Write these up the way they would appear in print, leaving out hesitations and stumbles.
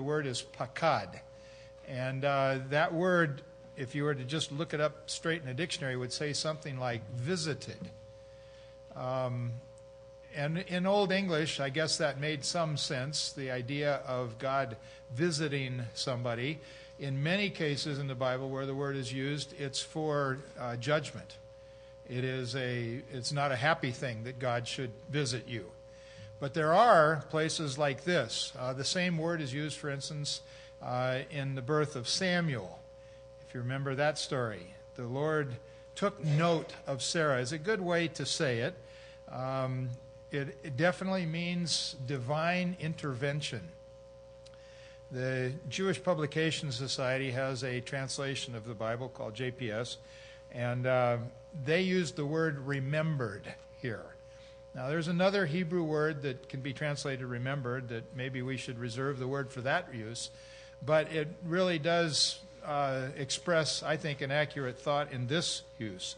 word is pakad. And that word, if you were to just look it up straight in a dictionary, would say something like visited. And in Old English, I guess that made some sense, the idea of God visiting somebody. In many cases in the Bible where the word is used, it's for judgment. It's not a happy thing that God should visit you. But there are places like this. The same word is used, for instance, in the birth of Samuel. If you remember that story, the Lord took note of Sarah. Is a good way to say it. It definitely means divine intervention. The Jewish Publication Society has a translation of the Bible called JPS, and they used the word remembered here. Now, there's another Hebrew word that can be translated remembered that maybe we should reserve the word for that use, but it really does express, I think, an accurate thought in this use.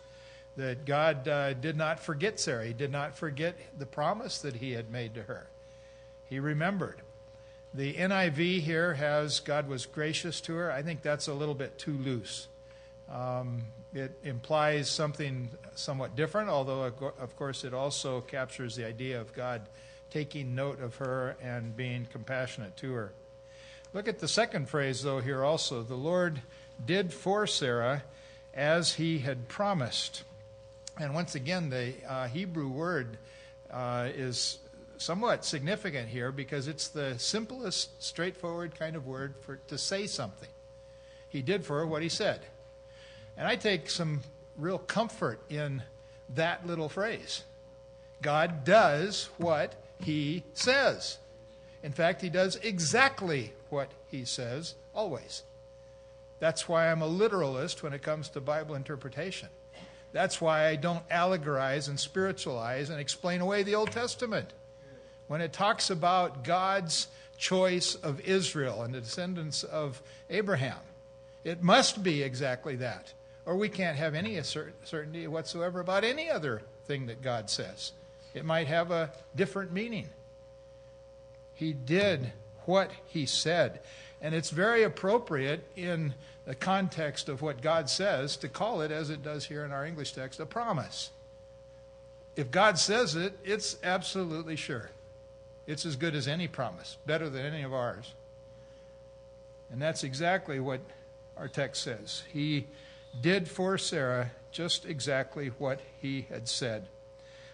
That God did not forget Sarah. He did not forget the promise that he had made to her. He remembered. The NIV here has God was gracious to her. I think that's a little bit too loose. It implies something somewhat different, although, of course, it also captures the idea of God taking note of her and being compassionate to her. Look at the second phrase, though, here also. The Lord did for Sarah as he had promised. And once again, the Hebrew word is somewhat significant here because it's the simplest, straightforward kind of word to say something. He did for her what he said. And I take some real comfort in that little phrase. God does what he says. In fact, he does exactly what he says always. That's why I'm a literalist when it comes to Bible interpretation. That's why I don't allegorize and spiritualize and explain away the Old Testament. When it talks about God's choice of Israel and the descendants of Abraham, it must be exactly that. Or we can't have any certainty whatsoever about any other thing that God says. It might have a different meaning. He did what he said. And it's very appropriate in the context of what God says to call it, as it does here in our English text, a promise. If God says it, it's absolutely sure. It's as good as any promise, better than any of ours. And that's exactly what our text says. He did for Sarah just exactly what he had said.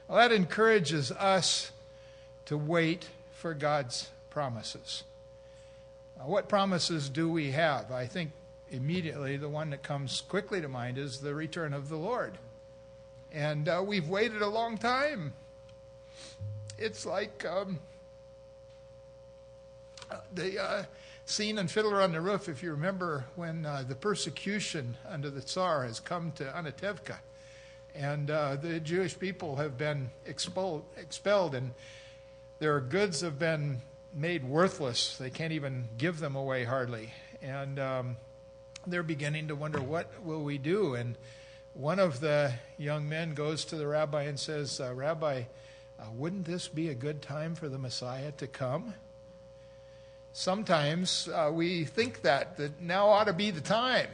Well, that encourages us to wait for God's promises. What promises do we have? I think immediately the one that comes quickly to mind is the return of the Lord. And we've waited a long time. It's like the scene in Fiddler on the Roof, if you remember, when the persecution under the Tsar has come to Anatevka. And the Jewish people have been expelled, and their goods have been made worthless. They can't even give them away hardly. And they're beginning to wonder, what will we do? And one of the young men goes to the rabbi and says, Rabbi, wouldn't this be a good time for the Messiah to come? Sometimes we think that now ought to be the time.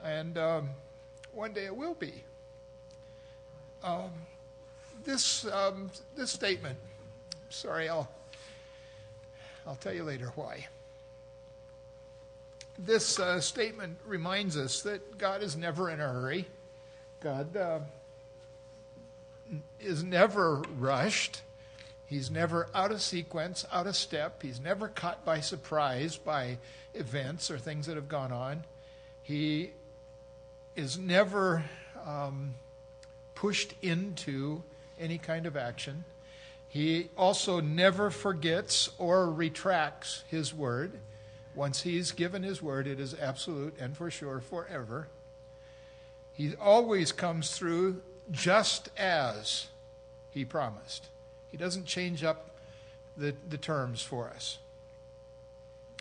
And one day it will be. This statement, sorry, I'll tell you later why. This statement reminds us that God is never in a hurry. God is never rushed. He's never out of sequence, out of step. He's never caught by surprise by events or things that have gone on. He is never pushed into any kind of action. He also never forgets or retracts his word. Once he's given his word, it is absolute and for sure forever. He always comes through just as he promised. He doesn't change up the terms for us.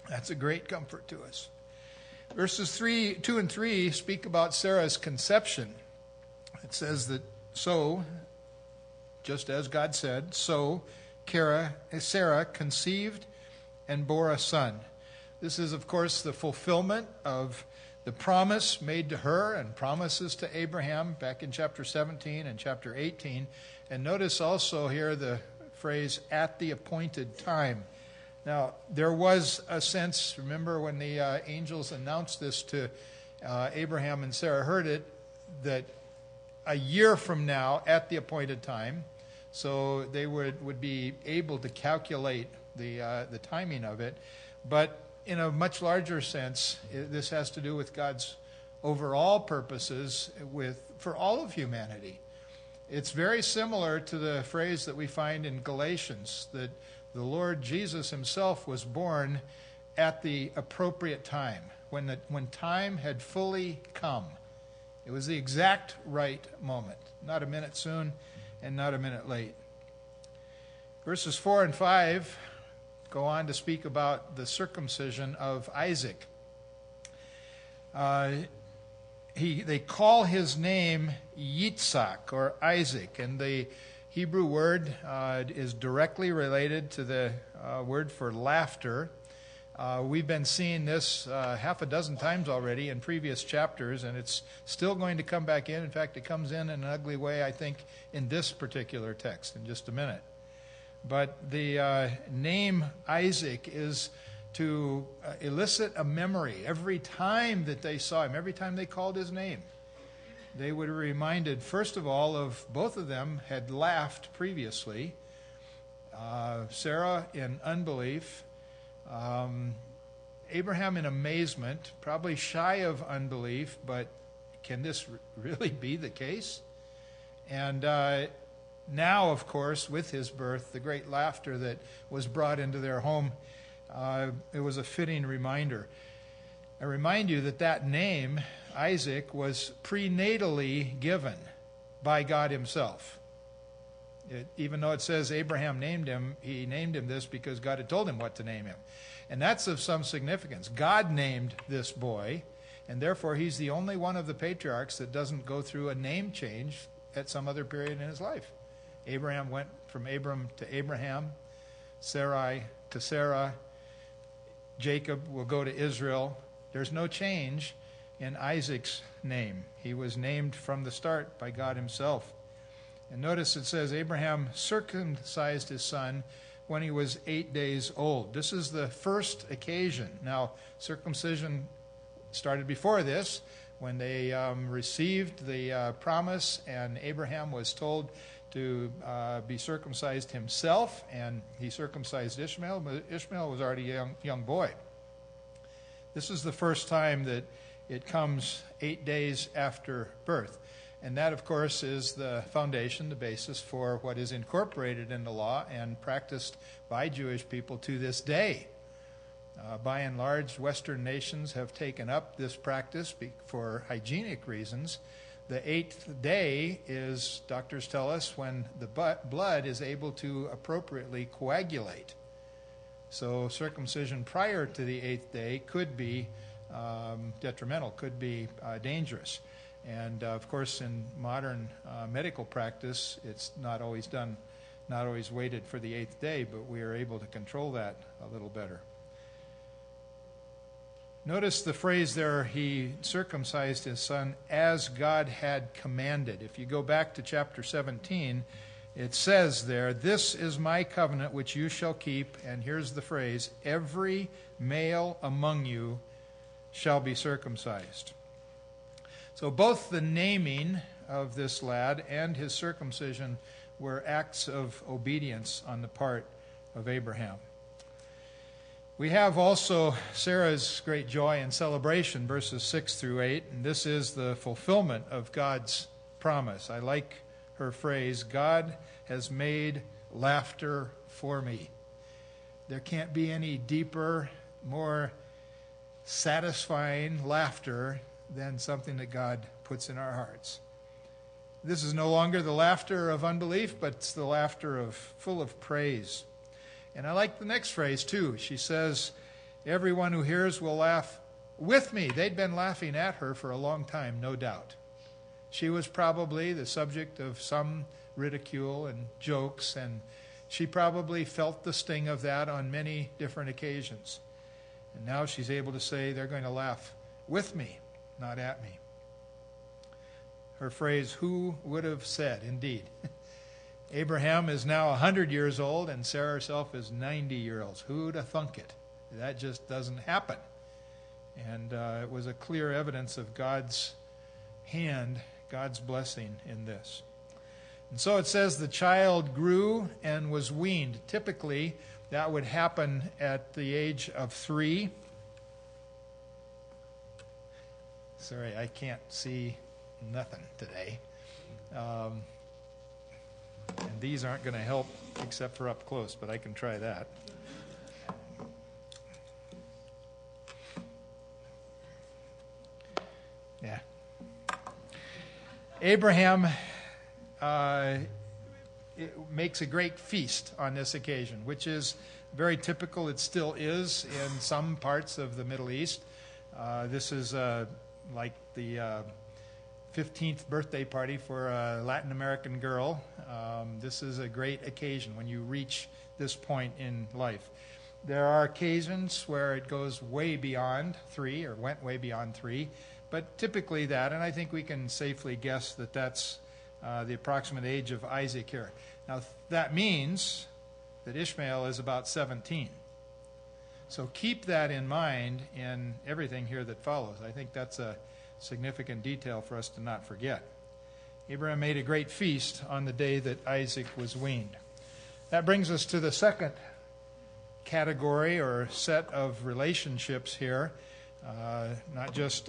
That's a great comfort to us. Verses 2 and 3 speak about Sarah's conception. It says that so, just as God said, so Sarah conceived and bore a son. This is, of course, the fulfillment of the promise made to her and promises to Abraham back in chapter 17 and chapter 18. And notice also here the phrase, at the appointed time. Now, there was a sense, remember when the angels announced this to Abraham and Sarah heard it, that a year from now, at the appointed time, so they would be able to calculate the timing of it. But in a much larger sense, this has to do with God's overall purposes for all of humanity. It's very similar to the phrase that we find in Galatians, that the Lord Jesus himself was born at the appropriate time, when time had fully come. It was the exact right moment, not a minute soon and not a minute late. Verses 4 and 5 go on to speak about the circumcision of Isaac. They call his name Yitzhak, or Isaac, and the Hebrew word is directly related to the word for laughter. We've been seeing this half a dozen times already in previous chapters, and it's still going to come back in. In fact, it comes in an ugly way, I think, in this particular text in just a minute. But the name Isaac is to elicit a memory. Every time that they saw him, every time they called his name, they would be reminded, first of all, of both of them had laughed previously. Sarah in unbelief, Abraham in amazement, probably shy of unbelief, but can this really be the case? And now, of course, with his birth, the great laughter that was brought into their home, it was a fitting reminder. I remind you that name, Isaac, was prenatally given by God himself. Even though it says Abraham named him, he named him this because God had told him what to name him. And that's of some significance. God named this boy, and therefore he's the only one of the patriarchs that doesn't go through a name change at some other period in his life. Abraham went from Abram to Abraham, Sarai to Sarah, Jacob will go to Israel. There's no change in Isaac's name. He was named from the start by God himself. And notice it says Abraham circumcised his son when he was 8 days old. This is the first occasion. Now, circumcision started before this, when they received the promise, and Abraham was told to be circumcised himself, and he circumcised Ishmael, but Ishmael was already a young boy. This is the first time that it comes 8 days after birth. And that, of course, is the foundation, the basis for what is incorporated in the law and practiced by Jewish people to this day. By and large, Western nations have taken up this practice for hygienic reasons. The 8th day is, doctors tell us, when the blood is able to appropriately coagulate. So circumcision prior to the 8th day could be detrimental, could be dangerous. And of course, in modern medical practice, it's not always done, not always waited for the 8th day, but we are able to control that a little better. Notice the phrase there, he circumcised his son as God had commanded. If you go back to chapter 17, it says there, this is my covenant which you shall keep, and here's the phrase, every male among you shall be circumcised. So both the naming of this lad and his circumcision were acts of obedience on the part of Abraham. We have also Sarah's great joy and celebration, verses 6 through 8, and this is the fulfillment of God's promise. I like her phrase, God has made laughter for me. There can't be any deeper, more satisfying laughter than something that God puts in our hearts. This is no longer the laughter of unbelief, but it's the laughter full of praise. And I like the next phrase too. She says, everyone who hears will laugh with me. They'd been laughing at her for a long time, no doubt. She was probably the subject of some ridicule and jokes, and She probably felt the sting of that on many different occasions. And now she's able to say, they're going to laugh with me, not at me. Her phrase, who would have said, indeed. Abraham is now 100 years old, and Sarah herself is 90 years old. Who'd have thunk it? That just doesn't happen. And it was a clear evidence of God's hand, God's blessing in this. And so it says the child grew and was weaned. Typically, that would happen at the age of 3. Sorry, I can't see nothing today. And these aren't going to help except for up close, but I can try that. Yeah. Abraham it makes a great feast on this occasion, which is very typical. It still is in some parts of the Middle East. This is like the 15th birthday party for a Latin American girl. This is a great occasion when you reach this point in life. There are occasions where it goes way beyond 3, or went way beyond 3, but typically that, and I think we can safely guess that that's the approximate age of Isaac here. Now, that means that Ishmael is about 17. So keep that in mind in everything here that follows. I think that's a significant detail for us to not forget. Abraham made a great feast on the day that Isaac was weaned. That brings us to the second category or set of relationships here. Not just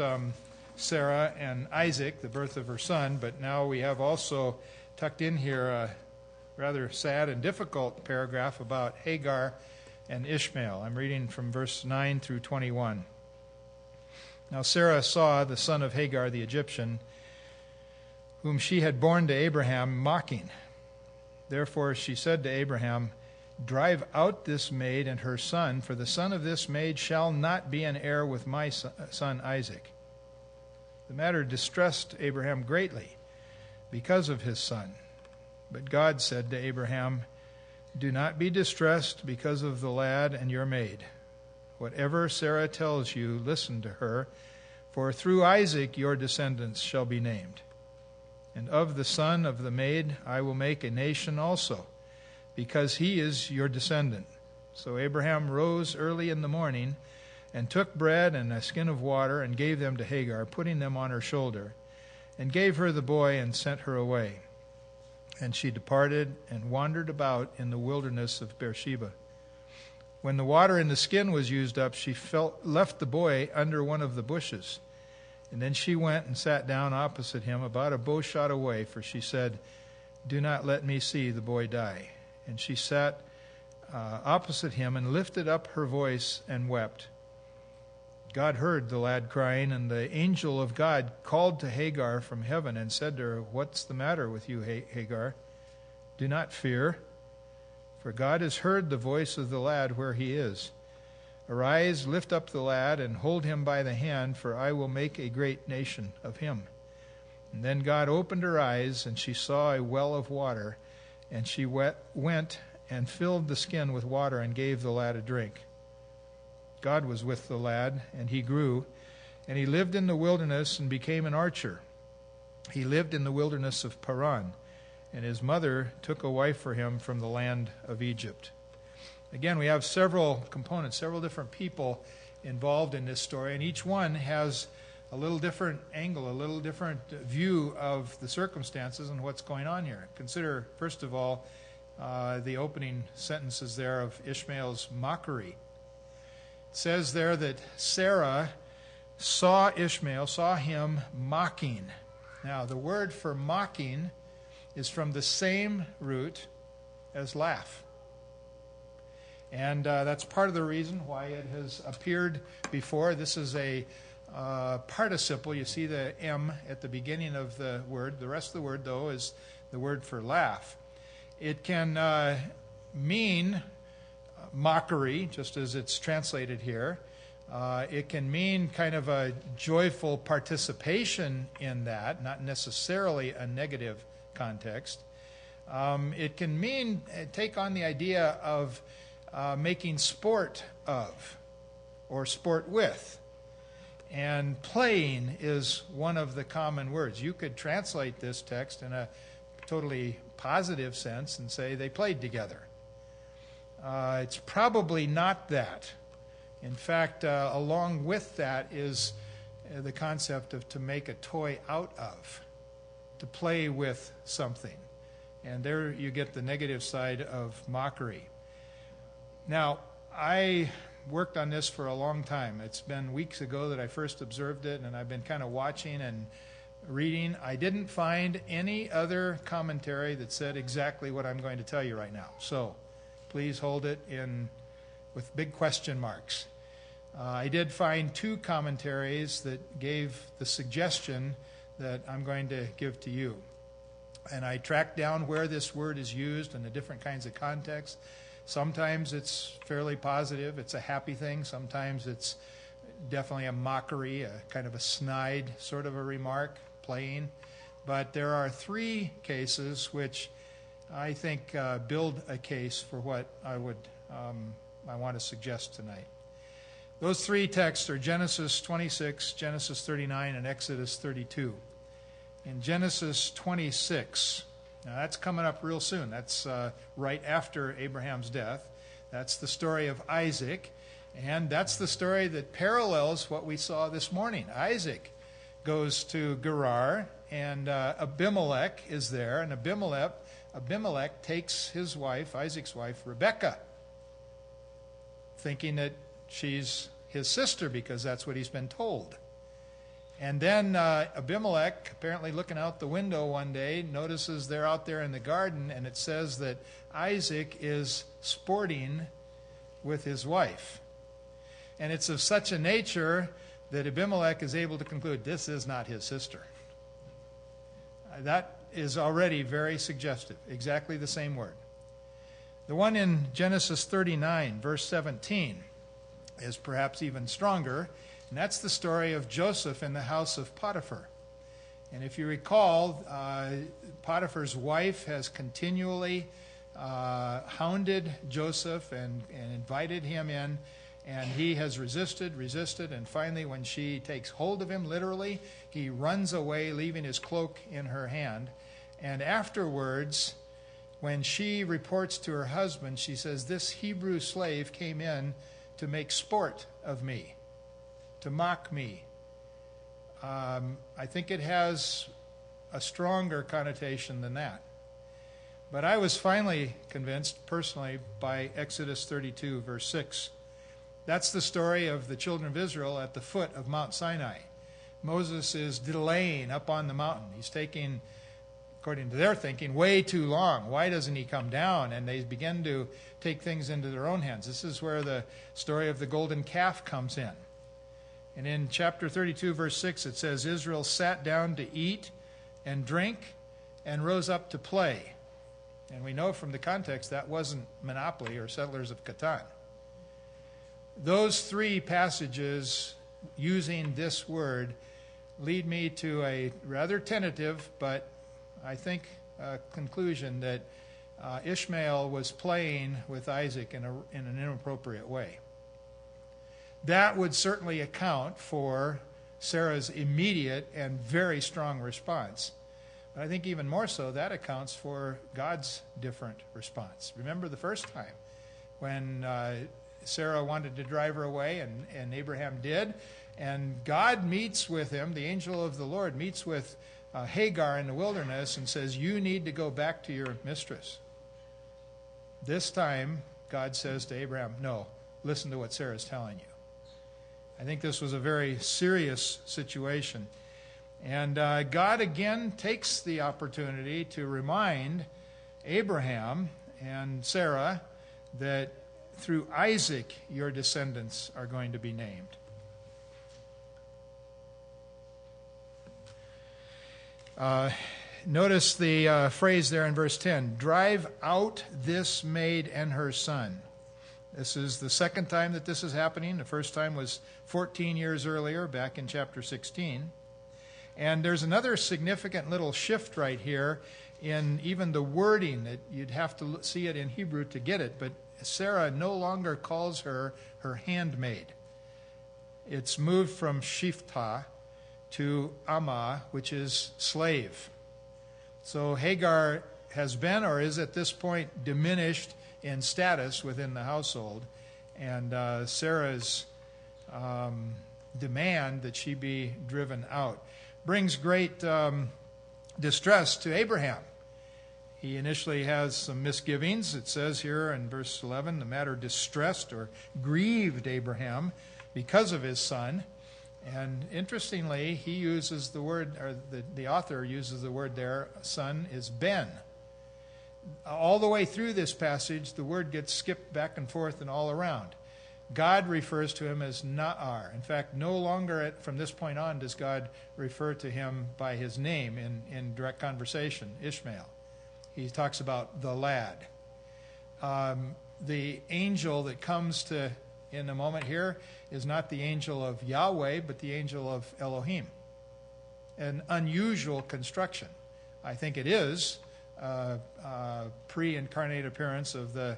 Sarah and Isaac, the birth of her son, but now we have also tucked in here a rather sad and difficult paragraph about Hagar and Ishmael. I'm reading from verse 9 through 21. Now Sarah saw the son of Hagar the Egyptian, whom she had borne to Abraham, mocking. Therefore she said to Abraham, drive out this maid and her son, for the son of this maid shall not be an heir with my son Isaac. The matter distressed Abraham greatly because of his son. But God said to Abraham, do not be distressed because of the lad and your maid. Whatever Sarah tells you, listen to her, for through Isaac your descendants shall be named. And of the son of the maid I will make a nation also, because he is your descendant. So Abraham rose early in the morning and took bread and a skin of water and gave them to Hagar, putting them on her shoulder, and gave her the boy and sent her away. And she departed and wandered about in the wilderness of Beersheba. When the water in the skin was used up, she left the boy under one of the bushes. And then she went and sat down opposite him, about a bow shot away, for she said, do not let me see the boy die. And she sat opposite him and lifted up her voice and wept. God heard the lad crying, and the angel of God called to Hagar from heaven and said to her, what's the matter with you, Hagar? Do not fear, for God has heard the voice of the lad where he is. Arise, lift up the lad, and hold him by the hand, for I will make a great nation of him. And then God opened her eyes, and she saw a well of water, and she went and filled the skin with water and gave the lad a drink. God was with the lad, and he grew, and he lived in the wilderness and became an archer. He lived in the wilderness of Paran, and his mother took a wife for him from the land of Egypt. Again, we have several components, several different people involved in this story, and each one has a little different angle, a little different view of the circumstances and what's going on here. Consider, first of all, the opening sentences there of Ishmael's mockery. It says there that Sarah saw Ishmael, saw him mocking. Now, the word for mocking is from the same root as laugh. And that's part of the reason why it has appeared before. This is a participle. You see the M at the beginning of the word. The rest of the word, though, is the word for laugh. It can mean mockery, just as it's translated here. It can mean kind of a joyful participation in that, not necessarily a negative context. It can mean, take on the idea of making sport of or sport with. And playing is one of the common words. You could translate this text in a totally positive sense and say they played together. It's probably not that. In fact, along with that is the concept of to make a toy out of, to play with something. And there you get the negative side of mockery. Now, I worked on this for a long time. It's been weeks ago that I first observed it, and I've been kind of watching and reading. I didn't find any other commentary that said exactly what I'm going to tell you right now. So please hold it in with big question marks. I did find two commentaries that gave the suggestion that I'm going to give to you. And I tracked down where this word is used in the different kinds of contexts. Sometimes it's fairly positive. It's a happy thing. Sometimes it's definitely a mockery, a kind of a snide sort of a remark, playing. But there are three cases which I think build a case for what I want to suggest tonight. Those three texts are Genesis 26, Genesis 39, and Exodus 32. In Genesis 26, now that's coming up real soon. That's right after Abraham's death. That's the story of Isaac, and that's the story that parallels what we saw this morning. Isaac goes to Gerar, and Abimelech is there, and Abimelech takes his wife, Isaac's wife, Rebekah, thinking that she's his sister because that's what he's been told. And then Abimelech, apparently looking out the window one day, notices they're out there in the garden, and it says that Isaac is sporting with his wife. And it's of such a nature that Abimelech is able to conclude this is not his sister. That is already very suggestive. Exactly the same word. The one in Genesis 39, verse 17, is perhaps even stronger. And that's the story of Joseph in the house of Potiphar. And if you recall, Potiphar's wife has continually hounded Joseph and invited him in. And he has resisted, and finally when she takes hold of him, literally, he runs away, leaving his cloak in her hand. And afterwards, when she reports to her husband, she says, "This Hebrew slave came in to make sport of me, to mock me." I think it has a stronger connotation than that. But I was finally convinced, personally, by Exodus 32, verse 6. That's the story of the children of Israel at the foot of Mount Sinai. Moses is delaying up on the mountain. He's taking, according to their thinking, way too long. Why doesn't he come down? And they begin to take things into their own hands. This is where the story of the golden calf comes in. And in chapter 32, verse 6, it says, Israel sat down to eat and drink and rose up to play. And we know from the context that wasn't Monopoly or Settlers of Catan. Those three passages using this word lead me to a rather tentative, but I think conclusion that Ishmael was playing with Isaac in an inappropriate way. That would certainly account for Sarah's immediate and very strong response. But I think even more so, that accounts for God's different response. Remember the first time when Sarah wanted to drive her away, and Abraham did, and God meets with him, the angel of the Lord meets with Hagar in the wilderness and says, "You need to go back to your mistress." This time, God says to Abraham, "No, listen to what Sarah's telling you." I think this was a very serious situation. And God again takes the opportunity to remind Abraham and Sarah that through Isaac your descendants are going to be named. Notice the phrase there in verse 10, "Drive out this maid and her son." This is the second time that this is happening. The first time was 14 years earlier, back in chapter 16. And there's another significant little shift right here in even the wording that you'd have to see it in Hebrew to get it, but Sarah no longer calls her her handmaid. It's moved from Shiftah to Amma, which is slave. So Hagar has been, or is at this point, diminished in status within the household, and Sarah's demand that she be driven out brings great distress to Abraham. He initially has some misgivings. It says here in verse 11, the matter distressed or grieved Abraham because of his son. And interestingly, he uses the word, or the author uses the word there, son is Ben. All the way through this passage, the word gets skipped back and forth and all around. God refers to him as Na'ar. In fact, no longer from this point on does God refer to him by his name in direct conversation, Ishmael. He talks about the lad. The angel that comes to in a moment here is not the angel of Yahweh, but the angel of Elohim. An unusual construction. I think it is pre-incarnate appearance of the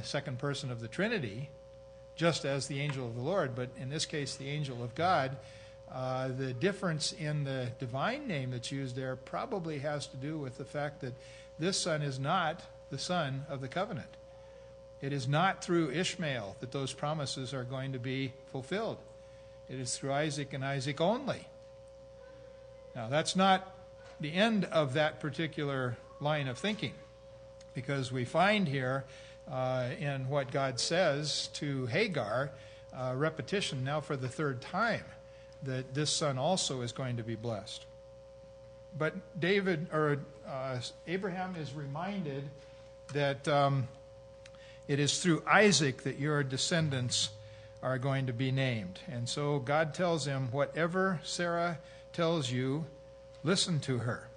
second person of the Trinity, just as the angel of the Lord, but in this case the angel of God. The difference in the divine name that's used there probably has to do with the fact that this son is not the son of the covenant. It is not through Ishmael that those promises are going to be fulfilled. It is through Isaac and Isaac only. Now, that's not the end of that particular line of thinking, because we find here in what God says to Hagar, repetition now for the third time, that this son also is going to be blessed. But Abraham is reminded that it is through Isaac that your descendants are going to be named. And so God tells him, whatever Sarah tells you, listen to her.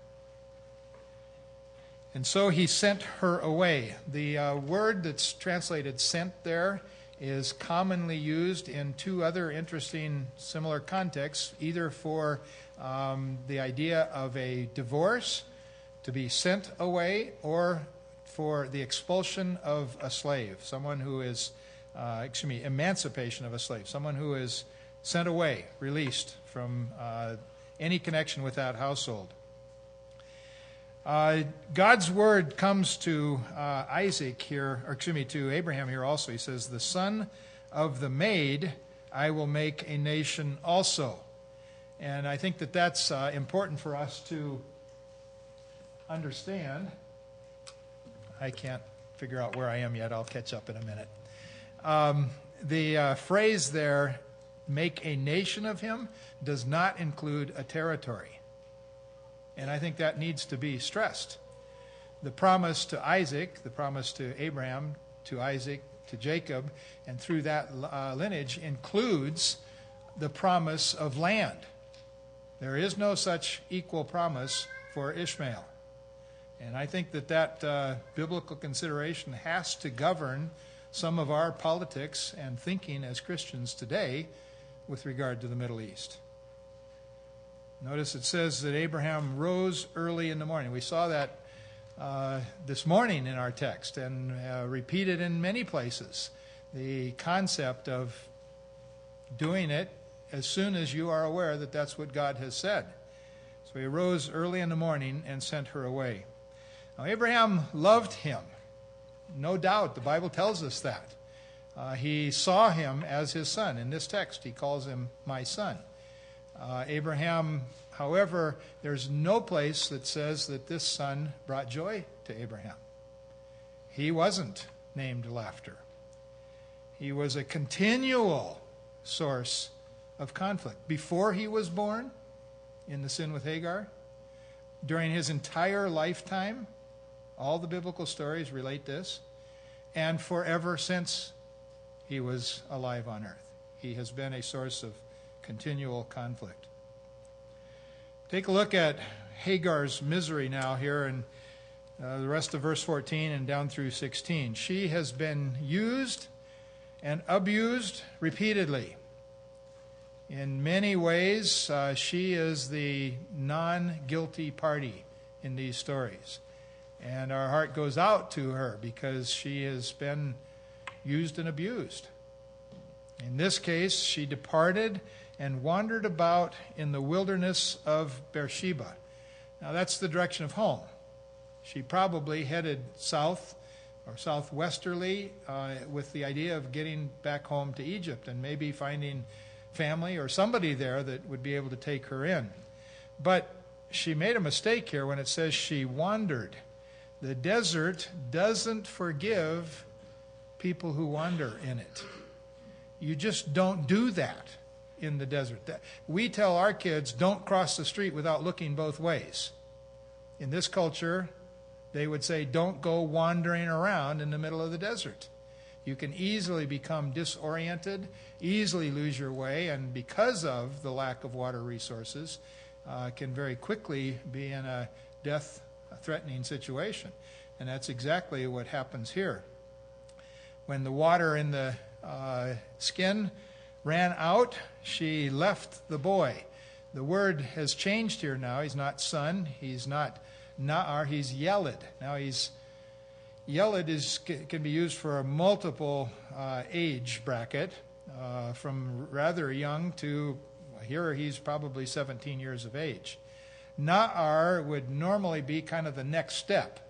And so he sent her away. The word that's translated sent there is commonly used in two other interesting similar contexts, either for the idea of a divorce, to be sent away, or for the expulsion of a slave, someone who is, emancipation of a slave, someone who is sent away, released from any connection with that household. God's word comes to to Abraham here also. He says, the son of the maid I will make a nation also. And I think that that's important for us to understand. I can't figure out where I am yet. I'll catch up in a minute. The phrase there, make a nation of him, does not include a territory. And I think that needs to be stressed. The promise to Isaac, the promise to Abraham, to Isaac, to Jacob, and through that lineage includes the promise of land. There is no such equal promise for Ishmael. And I think that biblical consideration has to govern some of our politics and thinking as Christians today with regard to the Middle East. Notice it says that Abraham rose early in the morning. We saw that this morning in our text and repeated in many places. The concept of doing it as soon as you are aware that that's what God has said. So he rose early in the morning and sent her away. Now, Abraham loved him. No doubt, the Bible tells us that. He saw him as his son. In this text, he calls him my son. Abraham, however, there's no place that says that this son brought joy to Abraham. He wasn't named laughter. He was a continual source of conflict. Before he was born, in the sin with Hagar, during his entire lifetime, all the biblical stories relate this, and forever since he was alive on earth. He has been a source of continual conflict. Take a look at Hagar's misery now here in the rest of verse 14 and down through 16. She has been used and abused repeatedly. In many ways, she is the non-guilty party in these stories. And our heart goes out to her because she has been used and abused. In this case, she departed and wandered about in the wilderness of Beersheba. Now that's the direction of home. She probably headed south or southwesterly with the idea of getting back home to Egypt and maybe finding family or somebody there that would be able to take her in. But she made a mistake here when it says she wandered. The desert doesn't forgive people who wander in it. You just don't do that in the desert. We tell our kids, don't cross the street without looking both ways. In this culture, they would say, don't go wandering around in the middle of the desert. You can easily become disoriented, easily lose your way, and because of the lack of water resources, can very quickly be in a death-threatening situation. And that's exactly what happens here. When the water in the skin ran out, she left the boy. The word has changed here now. He's not son. He's not Na'ar. He's Yeled. Now Yeled can be used for a multiple age bracket, from rather young to, here he's probably 17 years of age. Na'ar would normally be kind of the next step.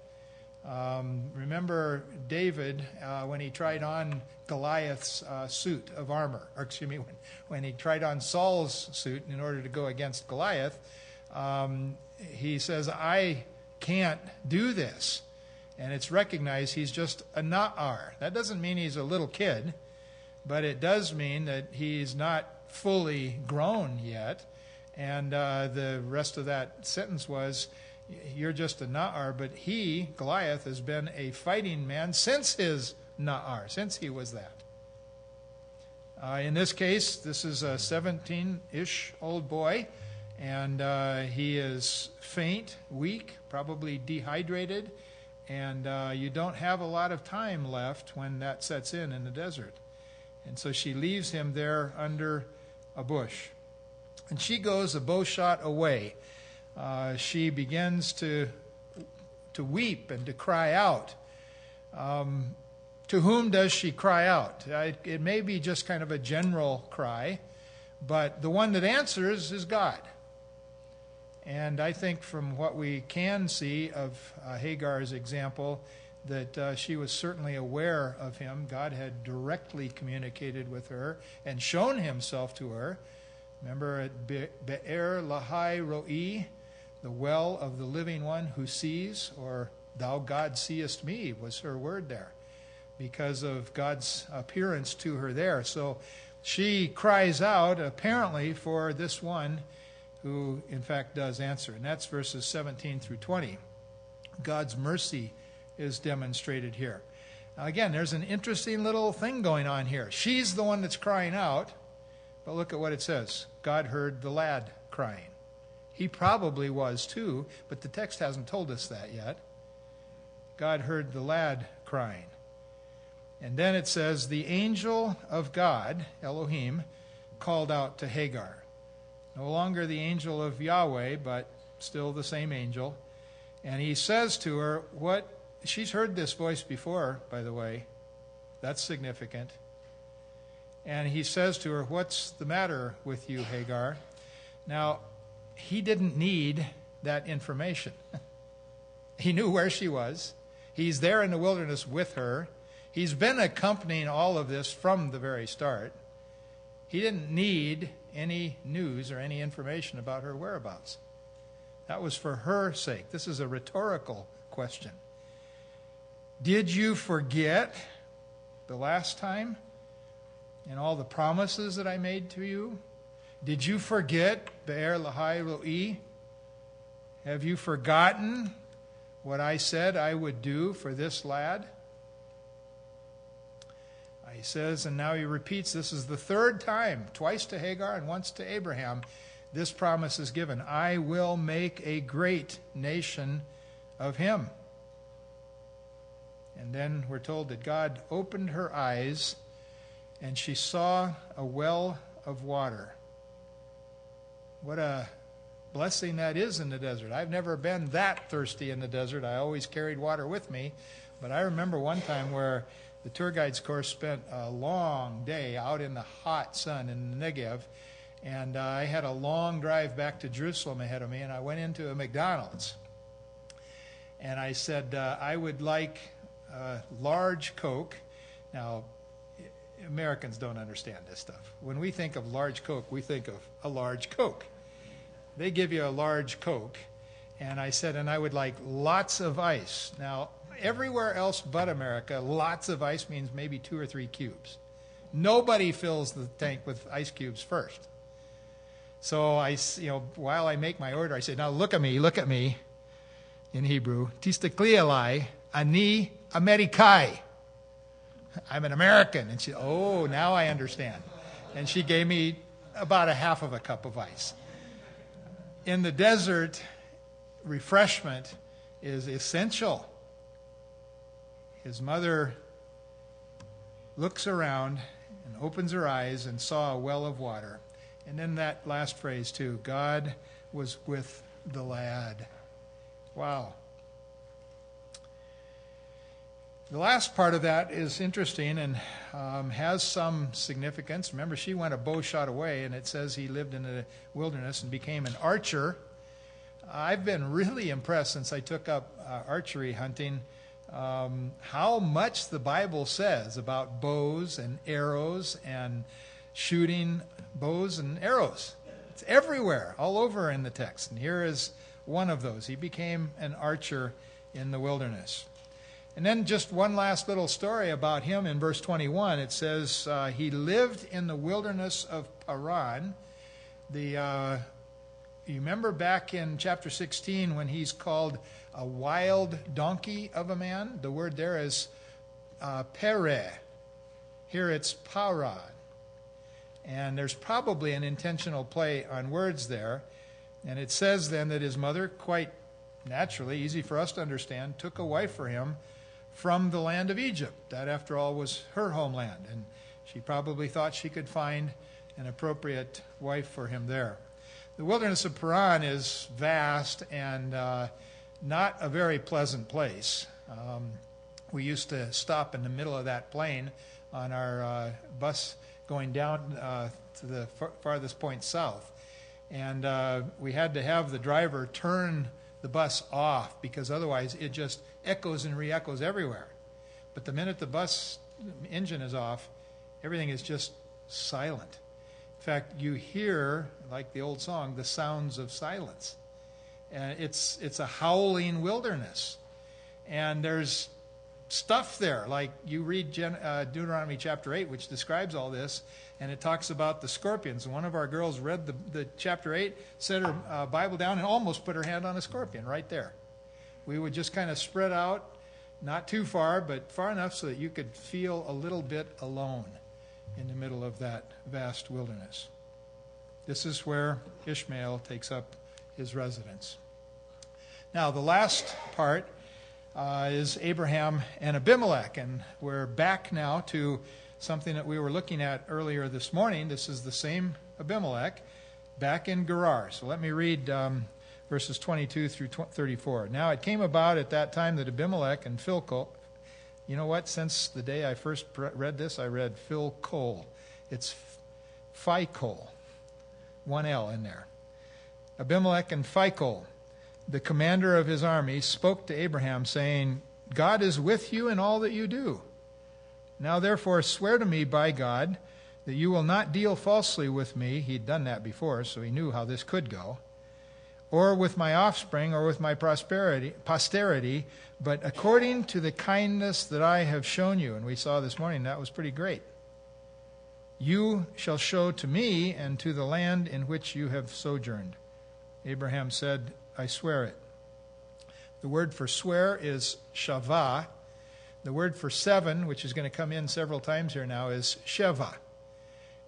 Remember David when he tried on Goliath's suit of armor, or excuse me, when he tried on Saul's suit in order to go against Goliath, he says, I can't do this. And it's recognized he's just a Na'ar. That doesn't mean he's a little kid, but it does mean that he's not fully grown yet. And the rest of that sentence was, you're just a Na'ar, but he, Goliath, has been a fighting man since his Na'ar, since he was that. In this case, this is a 17-ish old boy, and he is faint, weak, probably dehydrated, and you don't have a lot of time left when that sets in the desert. And so she leaves him there under a bush. And she goes a bow shot away. She begins to weep and to cry out. To whom does she cry out? It may be just kind of a general cry, but the one that answers is God. And I think from what we can see of Hagar's example, that she was certainly aware of him. God had directly communicated with her and shown himself to her. Remember at Be'er Lahai Roi, the well of the living one who sees, or thou God seest me, was her word there, because of God's appearance to her there. So she cries out, apparently, for this one who, in fact, does answer. And that's verses 17 through 20. God's mercy is demonstrated here. Now, again, there's an interesting little thing going on here. She's the one that's crying out, but look at what it says. God heard the lad crying. He probably was too, but the text hasn't told us that yet. God heard the lad crying. And then it says, the angel of God, Elohim, called out to Hagar. No longer the angel of Yahweh, but still the same angel. And he says to her, she's heard this voice before, by the way. That's significant. And he says to her, what's the matter with you, Hagar? Now, he didn't need that information. He knew where she was. He's there in the wilderness with her. He's been accompanying all of this from the very start. He didn't need any news or any information about her whereabouts. That was for her sake. This is a rhetorical question. Did you forget the last time and all the promises that I made to you? Did you forget Be'er Lahai Roi? Have you forgotten what I said I would do for this lad? He says, and now he repeats, this is the third time, twice to Hagar and once to Abraham, this promise is given. I will make a great nation of him. And then we're told that God opened her eyes and she saw a well of water. What a blessing that is in the desert. I've never been that thirsty in the desert. I always carried water with me. But I remember one time where the tour guides course spent a long day out in the hot sun in the Negev. And I had a long drive back to Jerusalem ahead of me, and I went into a McDonald's. And I said, I would like a large Coke. Now, Americans don't understand this stuff. When we think of large Coke, we think of a large Coke. They give you a large Coke. And I said, and I would like lots of ice. Now, everywhere else but America, lots of ice means maybe 2 or 3 cubes. Nobody fills the tank with ice cubes first. So while I make my order, I say, now look at me, in Hebrew. Tistaklialai ani Amerikai. I'm an American. And she, oh, now I understand. And she gave me about a half of a cup of ice. In the desert, refreshment is essential. His mother looks around and opens her eyes and saw a well of water. And then that last phrase, too, God was with the lad. Wow. The last part of that is interesting and has some significance. Remember, she went a bow shot away, and it says he lived in the wilderness and became an archer. I've been really impressed since I took up archery hunting, how much the Bible says about bows and arrows and shooting bows and arrows. It's everywhere, all over in the text. And here is one of those. He became an archer in the wilderness. And then just one last little story about him in verse 21. It says, he lived in the wilderness of Paran. You remember back in chapter 16 when he's called a wild donkey of a man? The word there is pere. Here it's paran. And there's probably an intentional play on words there. And it says then that his mother, quite naturally, easy for us to understand, took a wife for him from the land of Egypt. That, after all, was her homeland. And she probably thought she could find an appropriate wife for him there. The wilderness of Paran is vast and not a very pleasant place. We used to stop in the middle of that plain on our bus going down to the farthest point south. And we had to have the driver turn the bus off because otherwise it just echoes and re-echoes everywhere. But the minute the bus engine is off, everything is just silent. In fact, you hear, like the old song, the sounds of silence. And it's a howling wilderness. And there's stuff there, like you read Deuteronomy chapter 8, which describes all this, and it talks about the scorpions. And one of our girls read the chapter 8, set her Bible down, and almost put her hand on a scorpion right there. We would just kind of spread out, not too far, but far enough so that you could feel a little bit alone in the middle of that vast wilderness. This is where Ishmael takes up his residence. Now, the last part is Abraham and Abimelech, and we're back now to something that we were looking at earlier this morning. This is the same Abimelech back in Gerar. So let me read verses 22 through 34. Now it came about at that time that Abimelech and Phicol, you know what? Since the day I first read this, I read Phicol. It's Phicol, one L in there. Abimelech and Phicol, the commander of his army, spoke to Abraham, saying, God is with you in all that you do. Now therefore swear to me by God that you will not deal falsely with me. He'd done that before, so he knew how this could go. Or with my offspring, or with my posterity, but according to the kindness that I have shown you. And we saw this morning that was pretty great. You shall show to me and to the land in which you have sojourned. Abraham said, I swear it. The word for swear is shavah. The word for 7, which is going to come in several times here now, is sheva.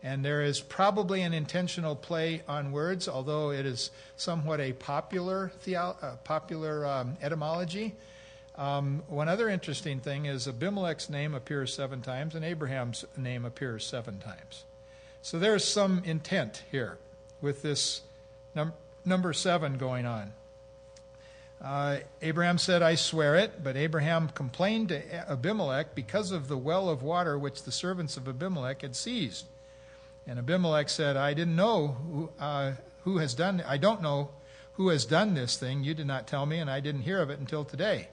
And there is probably an intentional play on words, although it is somewhat a popular etymology. One other interesting thing is Abimelech's name appears 7 times and Abraham's name appears 7 times. So there's some intent here with this number 7 going on. Abraham said, I swear it. But Abraham complained to Abimelech because of the well of water which the servants of Abimelech had seized. And Abimelech said, I don't know who has done this thing. You did not tell me, and I didn't hear of it until today.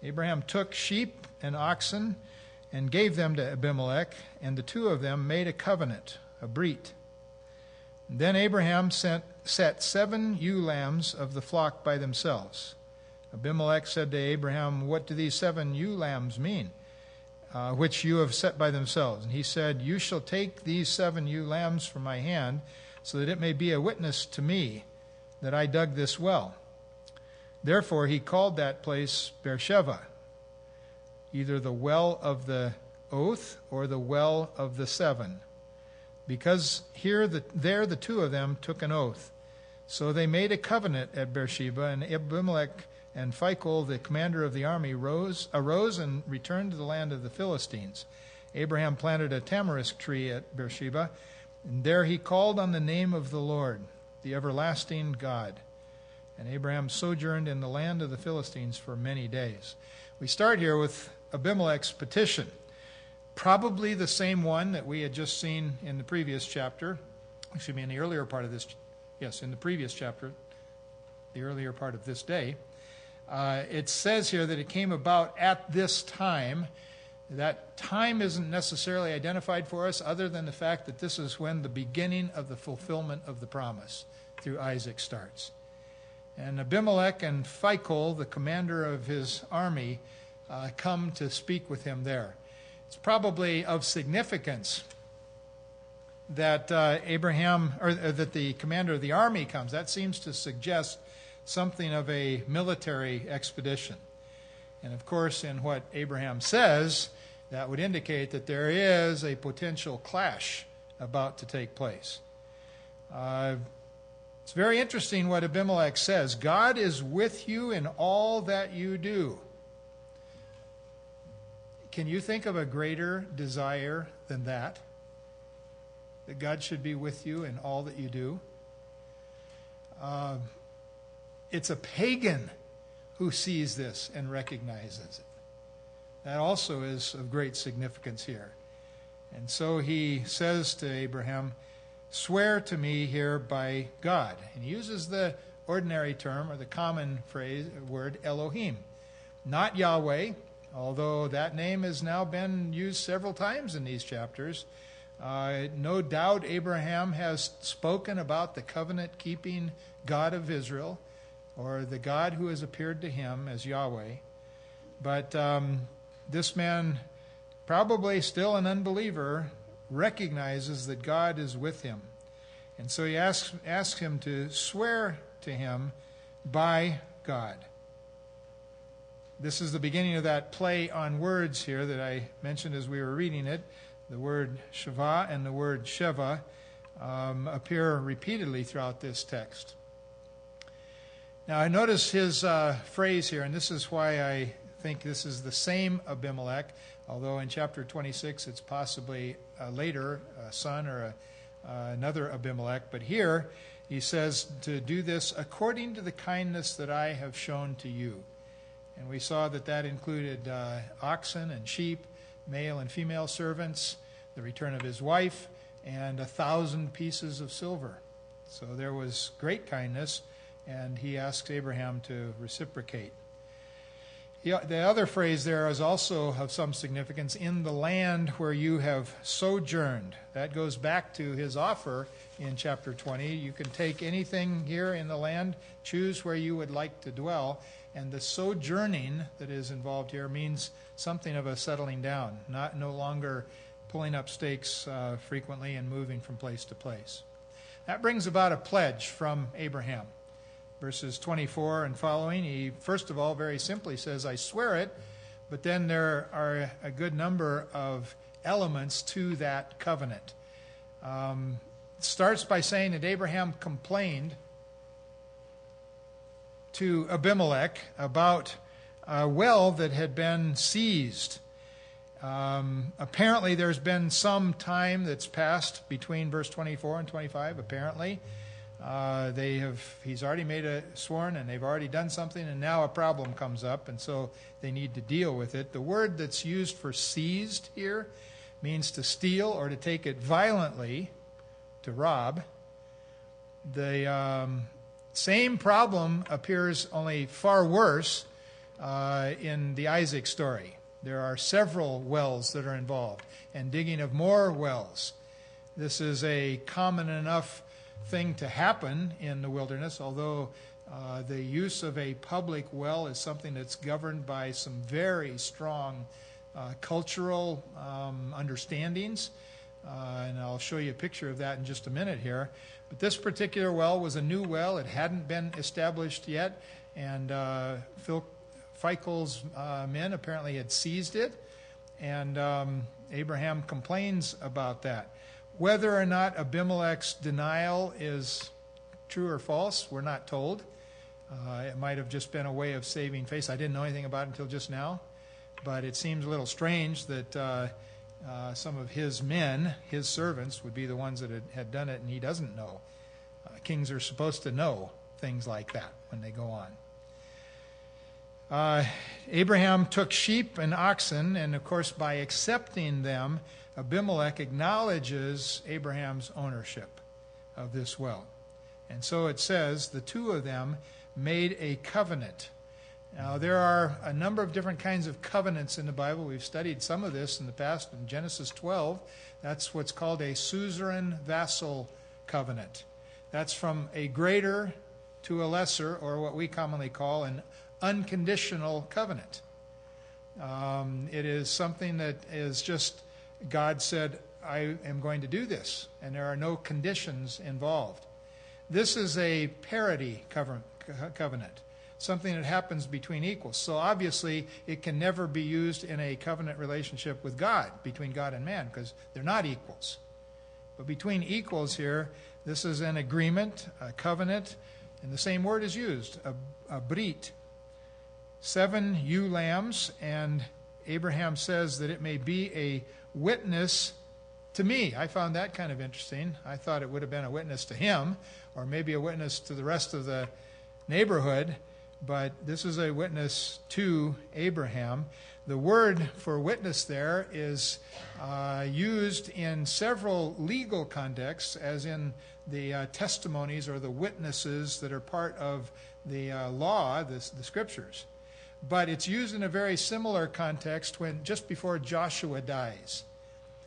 Abraham took sheep and oxen and gave them to Abimelech, and the two of them made a covenant, a brit. Then Abraham set 7 ewe lambs of the flock by themselves. Abimelech said to Abraham, what do these 7 ewe lambs mean, which you have set by themselves? And he said, you shall take these 7 ewe lambs from my hand, so that it may be a witness to me that I dug this well. Therefore he called that place Beersheba, either the well of the oath or the well of the 7. Because there the two of them took an oath. So they made a covenant at Beersheba, and Abimelech and Phicol, the commander of the army, arose and returned to the land of the Philistines. Abraham planted a tamarisk tree at Beersheba, and there he called on the name of the Lord, the everlasting God. And Abraham sojourned in the land of the Philistines for many days. We start here with Abimelech's petition. Probably the same one that we had just seen in the previous chapter. Excuse me, in the earlier part of this. Yes, in the previous chapter, the earlier part of this day. It says here that it came about at this time. That time isn't necessarily identified for us, other than the fact that this is when the beginning of the fulfillment of the promise through Isaac starts. And Abimelech and Phicol, the commander of his army, come to speak with him there. It's probably of significance that that the commander of the army comes. That seems to suggest something of a military expedition. And of course, in what Abraham says, that would indicate that there is a potential clash about to take place. It's very interesting what Abimelech says. God is with you in all that you do. Can you think of a greater desire than that? That God should be with you in all that you do? It's a pagan who sees this and recognizes it. That also is of great significance here. And so he says to Abraham, swear to me here by God. And he uses the ordinary term, or the common word, Elohim. Not Yahweh, although that name has now been used several times in these chapters. No doubt Abraham has spoken about the covenant-keeping God of Israel, or the God who has appeared to him as Yahweh. But this man, probably still an unbeliever, recognizes that God is with him. And so he asks him to swear to him by God. This is the beginning of that play on words here that I mentioned as we were reading it. The word Sheva and the word Sheva appear repeatedly throughout this text. Now I notice his phrase here, and this is why I think this is the same Abimelech, although in chapter 26 it's possibly later a son or another Abimelech. But here he says to do this according to the kindness that I have shown to you. And we saw that included oxen and sheep, male and female servants, the return of his wife, and 1,000 pieces of silver. So there was great kindness, and he asks Abraham to reciprocate. The other phrase there is also of some significance, in the land where you have sojourned. That goes back to his offer in chapter 20. You can take anything here in the land, choose where you would like to dwell. And the sojourning that is involved here means something of a settling down, no longer pulling up stakes frequently and moving from place to place. That brings about a pledge from Abraham. Verses 24 and following, he first of all very simply says, I swear it, but then there are a good number of elements to that covenant. It starts by saying that Abraham complained to Abimelech about a well that had been seized. Apparently there's been some time that's passed between verse 24 and 25, apparently. He's already made a sworn, and they've already done something, and now a problem comes up, and so they need to deal with it. The word that's used for seized here means to steal or to take it violently, to rob. The same problem appears, only far worse, in the Isaac story. There are several wells that are involved, and digging of more wells. This is a common enough thing to happen in the wilderness, although the use of a public well is something that's governed by some very strong cultural understandings. And I'll show you a picture of that in just a minute here. But this particular well was a new well. It hadn't been established yet, and Phil Feichel's men apparently had seized it, and Abraham complains about that. Whether or not Abimelech's denial is true or false, we're not told. It might have just been a way of saving face. I didn't know anything about it until just now, but it seems a little strange that some of his men, his servants, would be the ones that had done it, and he doesn't know. Kings are supposed to know things like that when they go on. Abraham took sheep and oxen, and of course by accepting them, Abimelech acknowledges Abraham's ownership of this well. And so it says the two of them made a covenant. Now, there are a number of different kinds of covenants in the Bible. We've studied some of this in the past in Genesis 12. That's what's called a suzerain vassal covenant. That's from a greater to a lesser, or what we commonly call an unconditional covenant. It is something that is just, God said, I am going to do this, and there are no conditions involved. This is a parity covenant, something that happens between equals. So obviously, it can never be used in a covenant relationship with God, between God and man, because they're not equals. But between equals here, this is an agreement, a covenant, and the same word is used, a brit. 7 ewe lambs, and Abraham says that it may be a witness to me. I found that kind of interesting. I thought it would have been a witness to him, or maybe a witness to the rest of the neighborhood, but this is a witness to Abraham. The word for witness there is used in several legal contexts, as in the testimonies or the witnesses that are part of the law, the scriptures. But it's used in a very similar context when just before Joshua dies.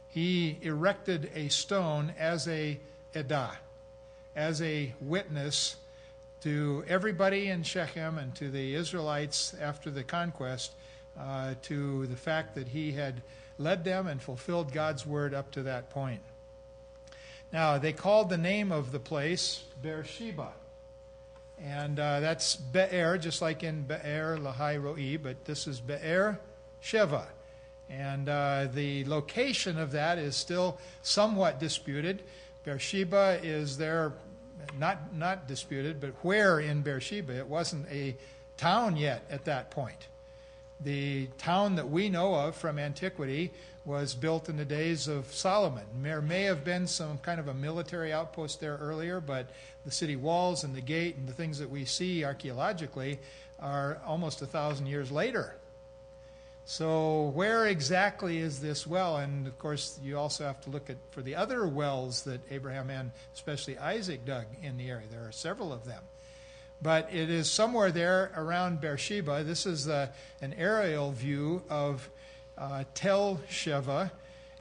He erected a stone as a edah, as a witness to everybody in Shechem and to the Israelites after the conquest, to the fact that he had led them and fulfilled God's word up to that point. Now, they called the name of the place Beersheba. And that's Be'er, just like in Be'er Lahai Roi, but this is Be'er Sheva. And the location of that is still somewhat disputed. Beersheba is there, not disputed, but where in Beersheba? It wasn't a town yet at that point. The town that we know of from antiquity was built in the days of Solomon. There may have been some kind of a military outpost there earlier, but the city walls and the gate and the things that we see archaeologically are almost 1,000 years later. So where exactly is this well? And of course, you also have to look at for the other wells that Abraham and especially Isaac dug in the area. There are several of them. But it is somewhere there around Beersheba. This is an aerial view of Tel Sheva.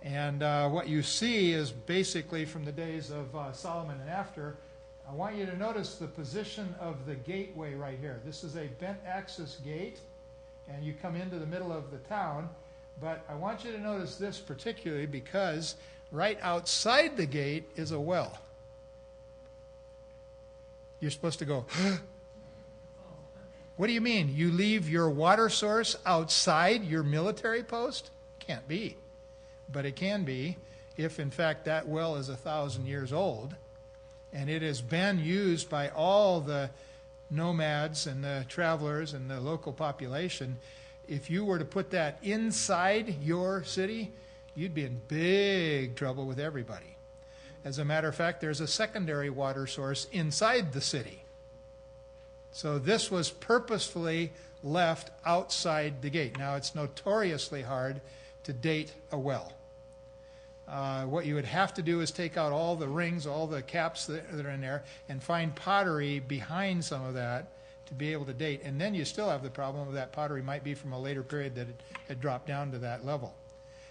And what you see is basically from the days of Solomon and after. I want you to notice the position of the gateway right here. This is a bent axis gate, and you come into the middle of the town. But I want you to notice this particularly because right outside the gate is a well. You're supposed to go, what do you mean? You leave your water source outside your military post? Can't be. But it can be if, in fact, that well is 1,000 years old and it has been used by all the nomads and the travelers and the local population. If you were to put that inside your city, you'd be in big trouble with everybody. As a matter of fact, there's a secondary water source inside the city. So this was purposefully left outside the gate. Now, it's notoriously hard to date a well. What you would have to do is take out all the rings, all the caps that are in there, and find pottery behind some of that to be able to date. And then you still have the problem of that pottery might be from a later period that it had dropped down to that level.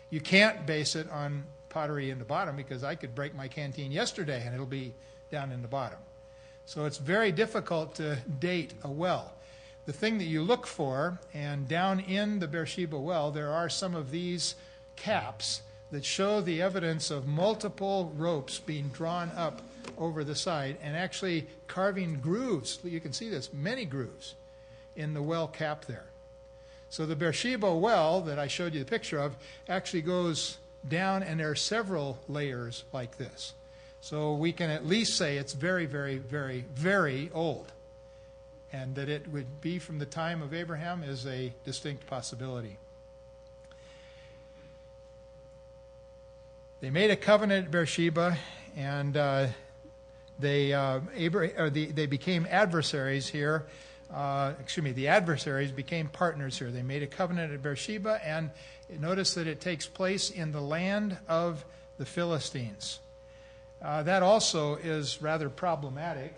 You can't base it on pottery in the bottom, because I could break my canteen yesterday and it'll be down in the bottom. So it's very difficult to date a well. The thing that you look for, and down in the Beersheba well, there are some of these caps that show the evidence of multiple ropes being drawn up over the side and actually carving grooves. You can see this, many grooves in the well cap there. So the Beersheba well that I showed you the picture of actually goes down, and there are several layers like this. So we can at least say it's very, very, very, very old. And that it would be from the time of Abraham is a distinct possibility. They made a covenant at Beersheba, and they became adversaries here. The adversaries became partners here. They made a covenant at Beersheba, and notice that it takes place in the land of the Philistines. That also is rather problematic.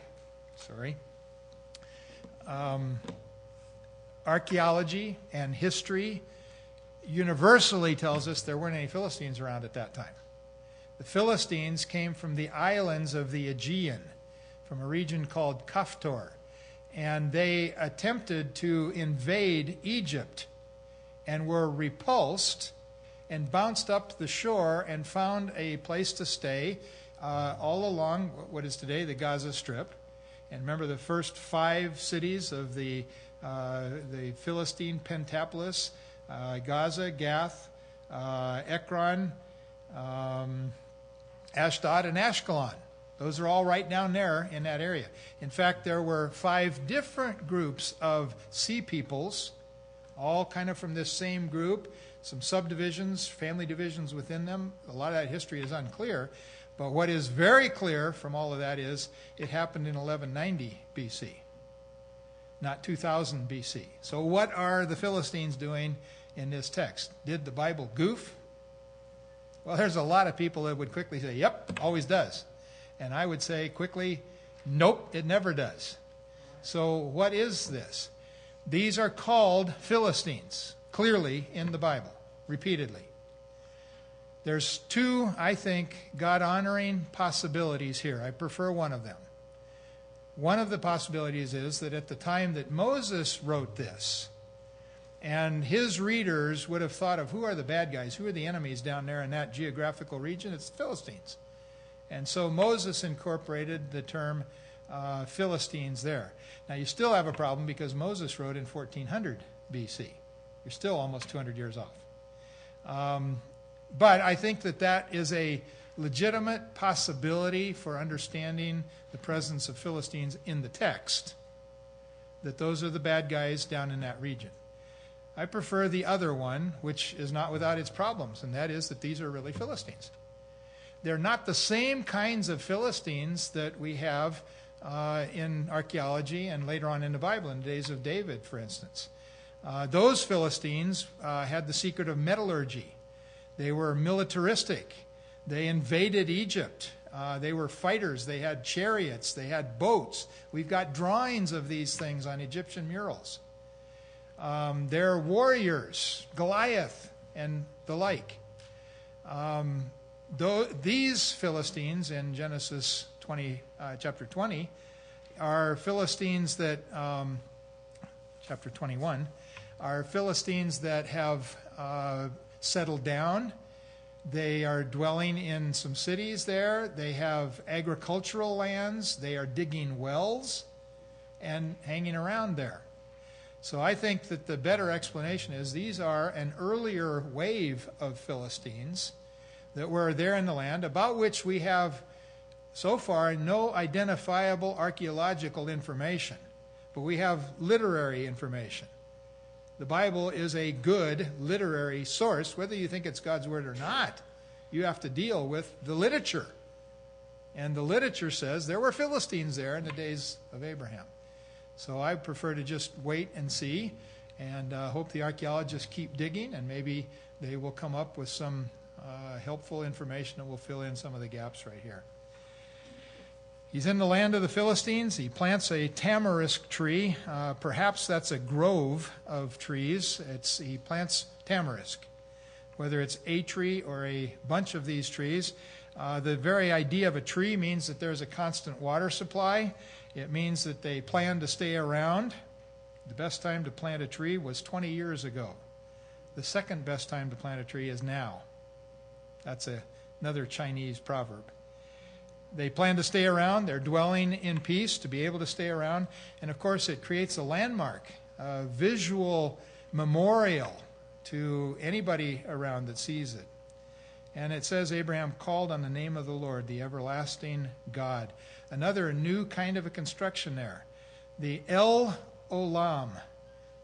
Archaeology and history universally tells us there weren't any Philistines around at that time. The Philistines came from the islands of the Aegean, from a region called Kaftor, and they attempted to invade Egypt and were repulsed and bounced up the shore and found a place to stay all along what is today the Gaza Strip. And remember, the first 5 cities of the Philistine Pentapolis, Gaza, Gath, Ekron, Ashdod, and Ashkelon. Those are all right down there in that area. In fact, there were 5 different groups of sea peoples, all kind of from this same group, some subdivisions, family divisions within them. A lot of that history is unclear. But what is very clear from all of that is it happened in 1190 BC, not 2000 BC. So what are the Philistines doing in this text? Did the Bible goof? Well, there's a lot of people that would quickly say, yep, always does. And I would say quickly, nope, it never does. So what is this? These are called Philistines, clearly in the Bible, repeatedly. There's 2, I think, God-honoring possibilities here. I prefer one of them. One of the possibilities is that at the time that Moses wrote this, and his readers would have thought of who are the bad guys, who are the enemies down there in that geographical region? It's the Philistines. And so Moses incorporated the term Philistines there. Now you still have a problem because Moses wrote in 1400 BC. You're still almost 200 years off. But I think that is a legitimate possibility for understanding the presence of Philistines in the text, that those are the bad guys down in that region. I prefer the other one, which is not without its problems, and that is that these are really Philistines. They're not the same kinds of Philistines that we have in archaeology and later on in the Bible, in the days of David, for instance. Those Philistines had the secret of metallurgy. They were militaristic. They invaded Egypt. They were fighters. They had chariots. They had boats. We've got drawings of these things on Egyptian murals. They're warriors, Goliath and the like. These Philistines in Genesis 20, chapter 20 are Philistines that, chapter 21, are Philistines that have settled down. They are dwelling in some cities there. They have agricultural lands. They are digging wells and hanging around there. So I think that the better explanation is these are an earlier wave of Philistines that were there in the land, about which we have so far no identifiable archaeological information, but we have literary information. The Bible is a good literary source. Whether you think it's God's word or not, you have to deal with the literature. And the literature says there were Philistines there in the days of Abraham. So I prefer to just wait and see, and hope the archaeologists keep digging, and maybe they will come up with some helpful information that will fill in some of the gaps right here. He's in the land of the Philistines. He plants a tamarisk tree. Perhaps that's a grove of trees. He plants tamarisk. Whether it's a tree or a bunch of these trees, the very idea of a tree means that there's a constant water supply. It means that they plan to stay around. The best time to plant a tree was 20 years ago. The second best time to plant a tree is now. That's another Chinese proverb. They plan to stay around. They're dwelling in peace to be able to stay around. And of course, it creates a landmark, a visual memorial to anybody around that sees it. And it says Abraham called on the name of the Lord, the everlasting God. Another new kind of a construction there. The El Olam,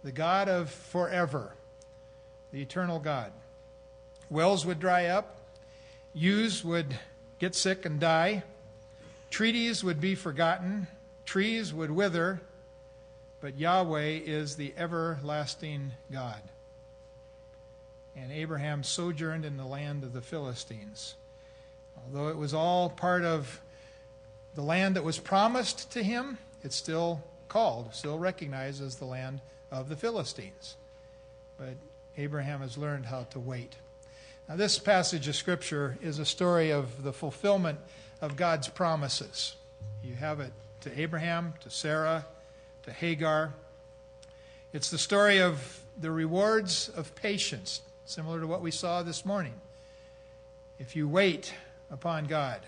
the God of forever, the eternal God. Wells would dry up. Ewes would get sick and die. Treaties would be forgotten. Trees would wither. But Yahweh is the everlasting God. And Abraham sojourned in the land of the Philistines. Although it was all part of the land that was promised to him, it's still recognized as the land of the Philistines. But Abraham has learned how to wait. Now, this passage of Scripture is a story of the fulfillment of God's promises. You have it to Abraham, to Sarah, to Hagar. It's the story of the rewards of patience, similar to what we saw this morning. If you wait upon God,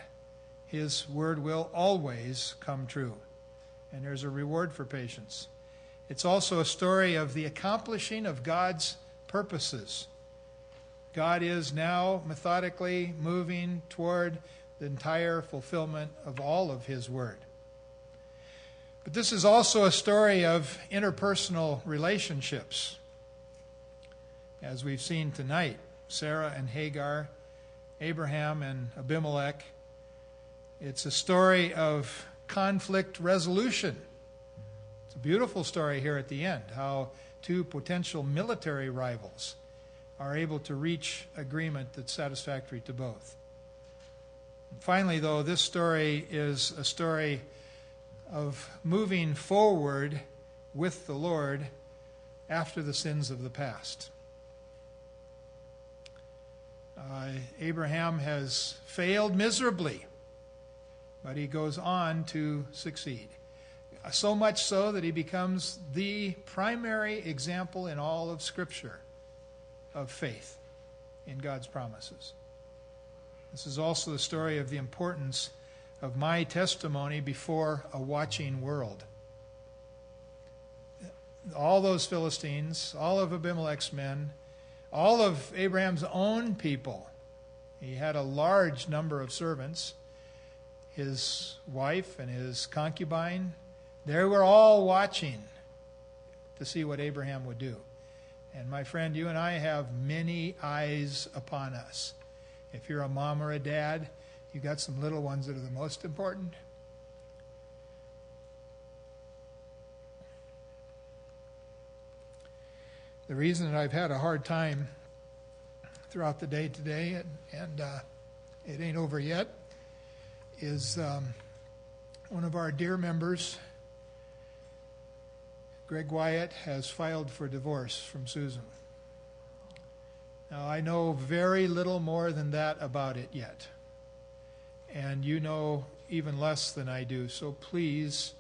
His word will always come true. And there's a reward for patience. It's also a story of the accomplishing of God's purposes. God is now methodically moving toward the entire fulfillment of all of His word. But this is also a story of interpersonal relationships. As we've seen tonight, Sarah and Hagar, Abraham and Abimelech. It's a story of conflict resolution. It's a beautiful story here at the end, how two potential military rivals are able to reach agreement that's satisfactory to both. And finally, though, this story is a story of moving forward with the Lord after the sins of the past. Abraham has failed miserably, but he goes on to succeed. So much so that he becomes the primary example in all of Scripture of faith in God's promises. This is also the story of the importance of my testimony before a watching world. All those Philistines, all of Abimelech's men, all of Abraham's own people. He had a large number of servants. His wife and his concubine, they were all watching to see what Abraham would do. And my friend, you and I have many eyes upon us. If you're a mom or a dad, you've got some little ones that are the most important. The reason that I've had a hard time throughout the day today, and it ain't over yet, is one of our dear members, Greg Wyatt, has filed for divorce from Susan. Now, I know very little more than that about it yet. And you know even less than I do. So please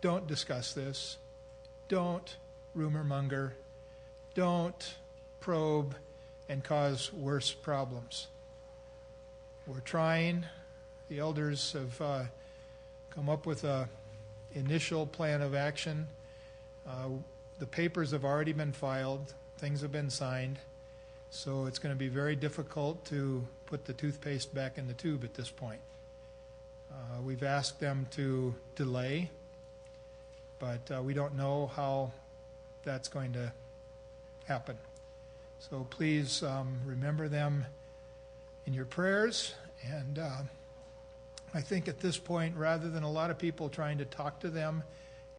don't discuss this. Don't rumor monger. Don't probe and cause worse problems. We're trying. The elders have come up with an initial plan of action. The papers have already been filed. Things have been signed. So it's going to be very difficult to put the toothpaste back in the tube at this point. We've asked them to delay, but we don't know how that's going to happen. So please remember them in your prayers, and I think at this point, rather than a lot of people trying to talk to them